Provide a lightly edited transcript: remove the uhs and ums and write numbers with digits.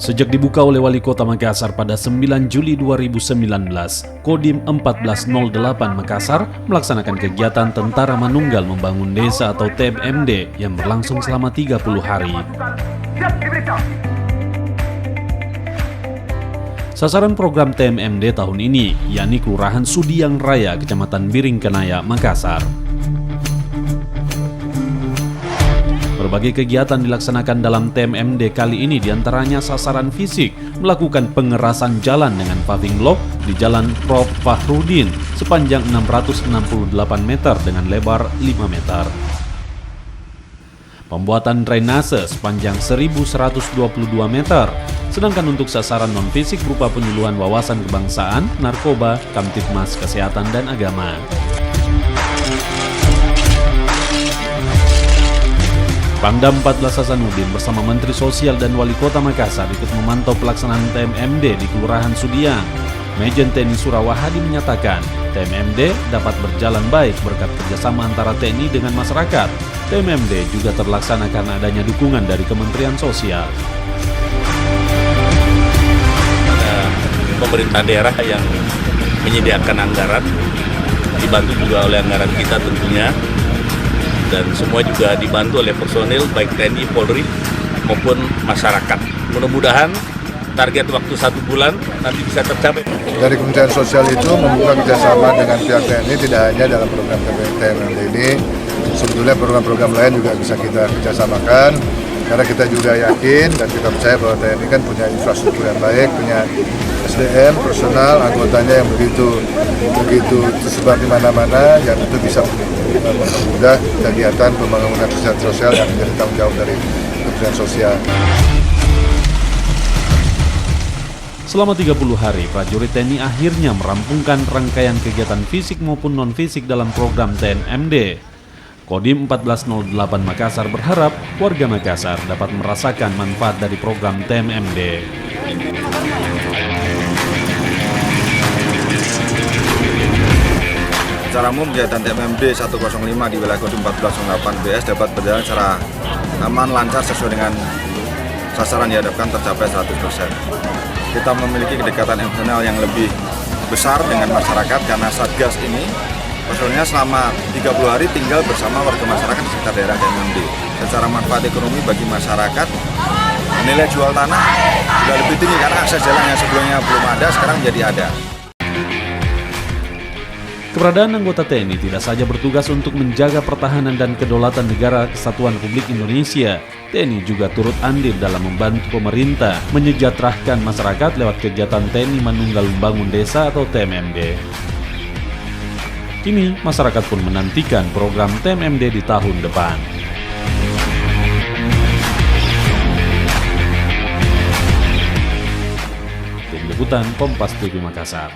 Sejak dibuka oleh Wali Kota Makassar pada 9 Juli 2019, Kodim 1408 Makassar melaksanakan kegiatan Tentara Manunggal Membangun Desa atau TMMD yang berlangsung selama 30 hari. Sasaran program TMMD tahun ini, yakni Kelurahan Sudiang Raya, Kecamatan Biring Kenaya, Makassar. Berbagai kegiatan dilaksanakan dalam TMMD kali ini, diantaranya sasaran fisik, melakukan pengerasan jalan dengan paving block di Jalan Prof. Fahrudin sepanjang 668 meter dengan lebar 5 meter. Pembuatan drainase sepanjang 1122 meter, sedangkan untuk sasaran non-fisik berupa penyuluhan wawasan kebangsaan, narkoba, Kamtibmas Kesehatan dan Agama. Pangdam 14 Hasanuddin bersama Menteri Sosial dan Wali Kota Makassar ikut memantau pelaksanaan TMMD di Kelurahan Sudiang. Majen TNI Surawahadi menyatakan, TMMD dapat berjalan baik berkat kerjasama antara TNI dengan masyarakat. TMMD juga terlaksana karena adanya dukungan dari Kementerian Sosial. Ada pemerintah daerah yang menyediakan anggaran, dibantu juga oleh anggaran kita tentunya, dan semua juga dibantu oleh personil baik TNI, Polri maupun masyarakat. Mudah-mudahan target waktu 1 bulan nanti bisa tercapai. Dari Kementerian Sosial itu membuka kerjasama dengan pihak TNI tidak hanya dalam program TMMD ini, sebetulnya program-program lain juga bisa kita kerjasamakan, karena kita juga yakin dan kita percaya bahwa TNI kan punya infrastruktur yang baik, punya SDM, personal, anggotanya yang begitu tersebar di mana-mana, yang itu bisa mempermudah kegiatan pembangunan kesehatan sosial yang menjadi tanggung jawab dari Kementerian Sosial. Selama 30 hari, prajurit TNI akhirnya merampungkan rangkaian kegiatan fisik maupun non-fisik dalam program TMMD. Kodim 1408 Makassar berharap warga Makassar dapat merasakan manfaat dari program TMMD. Secara umum, kegiatan TMMD 105 di wilayah Kodim 1408 BS dapat berjalan secara aman, lancar, sesuai dengan sasaran dihadapkan tercapai 100%. Kita memiliki kedekatan emosional yang lebih besar dengan masyarakat karena Satgas ini personilnya selama 30 hari tinggal bersama warga masyarakat di sekitar daerah TMMD. Secara manfaat ekonomi bagi masyarakat, nilai jual tanah juga lebih tinggi karena akses jalan yang sebelumnya belum ada, sekarang jadi ada. Keberadaan anggota TNI tidak saja bertugas untuk menjaga pertahanan dan kedaulatan negara Kesatuan Republik Indonesia. TNI juga turut andil dalam membantu pemerintah menyejahterakan masyarakat lewat kegiatan TNI Manunggal Membangun Desa atau TMMD. Kini, masyarakat pun menantikan program TMMD di tahun depan. Tim Liputan Kompas TV Makassar.